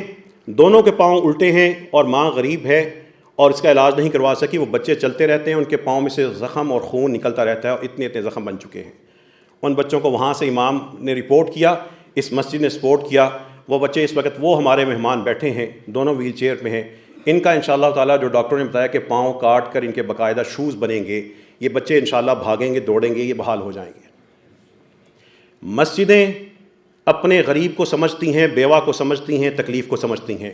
دونوں کے پاؤں الٹے ہیں اور ماں غریب ہے اور اس کا علاج نہیں کروا سکی. وہ بچے چلتے رہتے ہیں، ان کے پاؤں میں سے زخم اور خون نکلتا رہتا ہے اور اتنے زخم بن چکے ہیں. ان بچوں کو وہاں سے امام نے رپورٹ کیا، اس مسجد نے سپورٹ کیا. وہ بچے اس وقت وہ ہمارے مہمان بیٹھے ہیں، دونوں ویل چیئر میں ہیں. ان کا انشاءاللہ تعالیٰ جو ڈاکٹر نے بتایا کہ پاؤں کاٹ کر ان کے باقاعدہ شوز بنیں گے، یہ بچے انشاءاللہ بھاگیں گے، دوڑیں گے، یہ بحال ہو جائیں گے. مسجدیں اپنے غریب کو سمجھتی ہیں، بیوہ کو سمجھتی ہیں، تکلیف کو سمجھتی ہیں.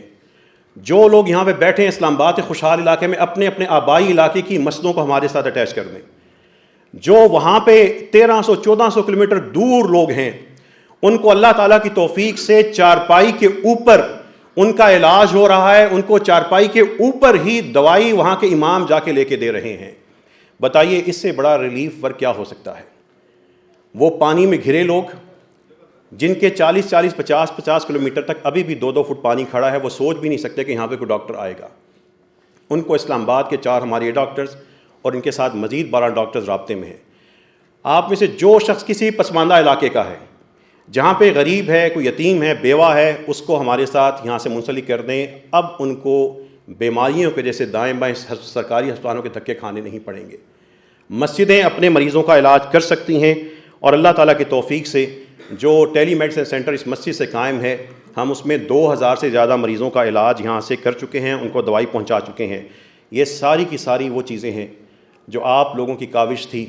جو لوگ یہاں پہ بیٹھے ہیں اسلام آباد کے خوشحال علاقے میں، اپنے اپنے آبائی علاقے کی مسجدوں کو ہمارے ساتھ اٹیچ کر دیں. جو وہاں پہ 1300-1400 کلومیٹر دور لوگ ہیں، ان کو اللہ تعالیٰ کی توفیق سے چارپائی کے اوپر ان کا علاج ہو رہا ہے. ان کو چارپائی کے اوپر ہی دوائی وہاں کے امام جا کے لے کے دے رہے ہیں. بتائیے اس سے بڑا ریلیف ورک کیا ہو سکتا ہے؟ وہ پانی میں گھرے لوگ جن کے 40-50 کلومیٹر تک ابھی بھی 2-2 فٹ پانی کھڑا ہے، وہ سوچ بھی نہیں سکتے کہ یہاں پہ کوئی ڈاکٹر آئے گا. ان کو اسلام آباد کے 4 ہمارے ڈاکٹرز اور ان کے ساتھ مزید 12 ڈاکٹرز رابطے میں ہیں. آپ میں سے جو شخص کسی پسماندہ علاقے کا ہے، جہاں پہ غریب ہے، کوئی یتیم ہے، بیوہ ہے، اس کو ہمارے ساتھ یہاں سے منسلک کر دیں. اب ان کو بیماریوں کے جیسے دائیں بائیں سرکاری ہسپتالوں کے دھکے کھانے نہیں پڑیں گے. مسجدیں اپنے مریضوں کا علاج کر سکتی ہیں اور اللہ تعالیٰ کی توفیق سے جو ٹیلی میڈیسن سینٹر اس مسجد سے قائم ہے، ہم اس میں 2000 سے زیادہ مریضوں کا علاج یہاں سے کر چکے ہیں، ان کو دوائی پہنچا چکے ہیں. یہ ساری کی ساری وہ چیزیں ہیں جو آپ لوگوں کی کاوش تھی.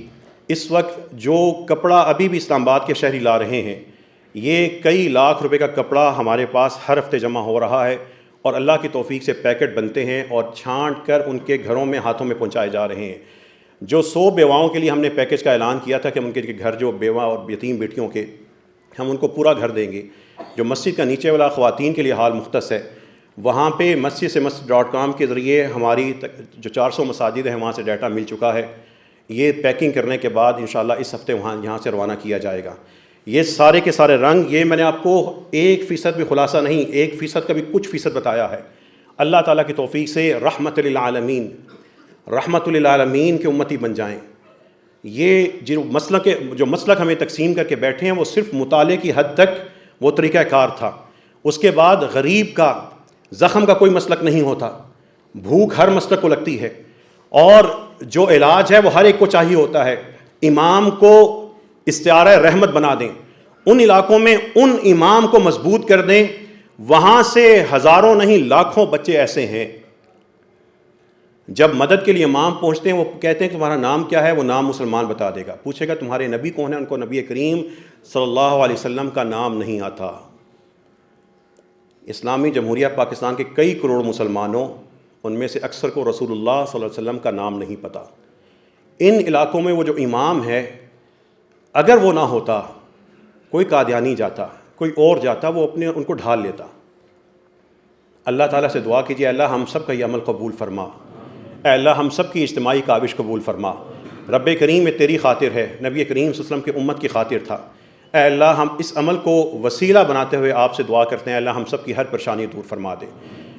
اس وقت جو کپڑا ابھی بھی اسلام آباد کے شہری لا رہے ہیں، یہ کئی لاکھ روپے کا کپڑا ہمارے پاس ہر ہفتے جمع ہو رہا ہے اور اللہ کی توفیق سے پیکٹ بنتے ہیں اور چھانٹ کر ان کے گھروں میں ہاتھوں میں پہنچائے جا رہے ہیں. جو 100 بیواؤں کے لیے ہم نے پیکج کا اعلان کیا تھا کہ ان کے گھر جو بیوہ اور یتیم بیٹیوں کے، ہم ان کو پورا گھر دیں گے. جو مسجد کا نیچے والا خواتین کے لیے حال مختص ہے، وہاں پہ مسجد سے مسجد.com کے ذریعے ہماری جو 400 مساجد ہیں وہاں سے ڈیٹا مل چکا ہے. یہ پیکنگ کرنے کے بعد انشاءاللہ اس ہفتے یہاں سے روانہ کیا جائے گا. یہ سارے کے سارے رنگ، یہ میں نے آپ کو 1% بھی خلاصہ نہیں، 1% کا بھی کچھ فیصد بتایا ہے. اللہ تعالیٰ کی توفیق سے رحمت للعالمین کے امتی بن جائیں. یہ جو مسلک ہمیں تقسیم کر کے بیٹھے ہیں، وہ صرف مطالعے کی حد تک وہ طریقہ کار تھا. اس کے بعد غریب کا، زخم کا کوئی مسلک نہیں ہوتا. بھوک ہر مسلک کو لگتی ہے اور جو علاج ہے وہ ہر ایک کو چاہیے ہوتا ہے. امام کو استعارہ رحمت بنا دیں. ان علاقوں میں ان امام کو مضبوط کر دیں. وہاں سے ہزاروں نہیں لاکھوں بچے ایسے ہیں، جب مدد کے لیے امام پہنچتے ہیں وہ کہتے ہیں تمہارا نام کیا ہے؟ وہ نام مسلمان بتا دے گا. پوچھے گا تمہارے نبی کون ہے؟ ان کو نبی کریم صلی اللہ علیہ وسلم کا نام نہیں آتا. اسلامی جمہوریہ پاکستان کے کئی کروڑ مسلمانوں، ان میں سے اکثر کو رسول اللہ صلی اللہ علیہ وسلم کا نام نہیں پتہ. ان علاقوں میں وہ جو امام ہے، اگر وہ نہ ہوتا، کوئی قادیانی جاتا، کوئی اور جاتا، وہ ان کو ڈھال لیتا. اللہ تعالیٰ سے دعا کیجیے، اللہ ہم سب کا یہ عمل قبول فرما. اے اللہ ہم سب کی اجتماعی کاوش قبول فرما. رب کریم میں تیری خاطر ہے، نبی کریم صلی اللہ علیہ وسلم کی امت کی خاطر تھا. اے اللہ ہم اس عمل کو وسیلہ بناتے ہوئے آپ سے دعا کرتے ہیں، اللہ ہم سب کی ہر پریشانی دور فرما دے.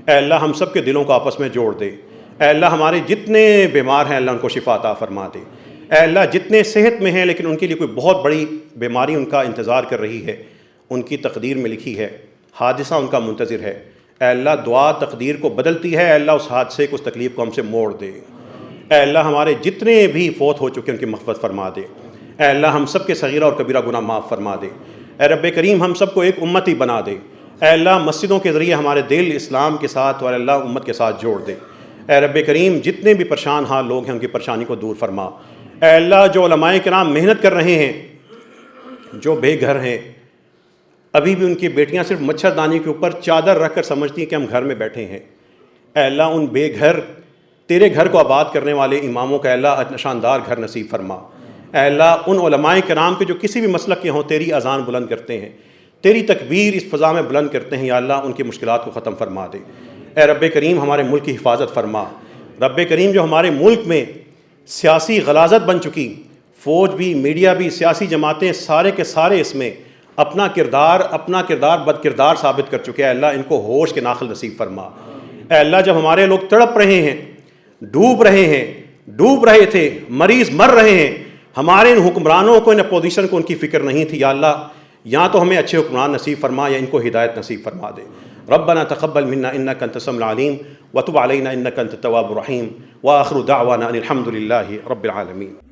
اے اللہ ہم سب کے دلوں کو آپس میں جوڑ دے. اے اللہ ہمارے جتنے بیمار ہیں اللہ ان کو شفا عطا فرما دے. اے اللہ جتنے صحت میں ہیں لیکن ان کے لیے کوئی بہت بڑی بیماری ان کا انتظار کر رہی ہے، ان کی تقدیر میں لکھی ہے، حادثہ ان کا منتظر ہے، اے اللہ دعا تقدیر کو بدلتی ہے. اے اللہ اس حادثے کو، اس تکلیف کو ہم سے موڑ دے. اے اللہ ہمارے جتنے بھی فوت ہو چکے ان کی مغفرت فرما دے. اے اللہ ہم سب کے صغیرہ اور کبیرہ گناہ معاف فرما دے. اے رب کریم ہم سب کو ایک امتی بنا دے. اے اللہ مسجدوں کے ذریعے ہمارے دل اسلام کے ساتھ اور اللہ امت کے ساتھ جوڑ دے. اے رب کریم جتنے بھی پریشان حال لوگ ہیں ان کی پریشانی کو دور فرما. اے اللہ جو علماء کرام محنت کر رہے ہیں، جو بے گھر ہیں، ابھی بھی ان کی بیٹیاں صرف مچھردانی کے اوپر چادر رکھ کر سمجھتی ہیں کہ ہم گھر میں بیٹھے ہیں. اے اللہ ان بے گھر، تیرے گھر کو آباد کرنے والے اماموں کا اللہ شاندار گھر نصیب فرما. اے اللہ ان علماء کرام کے جو کسی بھی مسلک کے ہوں تیری اذان بلند کرتے ہیں، تیری تکبیر اس فضا میں بلند کرتے ہیں، یا اللہ ان کی مشکلات کو ختم فرما دے. اے رب کریم ہمارے ملک کی حفاظت فرما. رب کریم جو ہمارے ملک میں سیاسی غلاظت بن چکی، فوج بھی، میڈیا بھی، سیاسی جماعتیں، سارے کے سارے اس میں اپنا کردار بد کردار ثابت کر چکے ہیں۔ اللہ ان کو ہوش کے ناخل نصیب فرما۔ اے اللہ جب ہمارے لوگ تڑپ رہے ہیں، ڈوب رہے تھے، مریض مر رہے ہیں، ہمارے ان حکمرانوں کو، ان اپوزیشن کو ان کی فکر نہیں تھی، یا اللہ یا تو ہمیں اچھے حکمران نصیب فرما یا ان کو ہدایت نصیب فرما دے۔ ربنا تقبل منا انك انت السميع العليم وتب علينا انك انت التواب الرحيم واخر دعوانا ان الحمد لله رب العالمين۔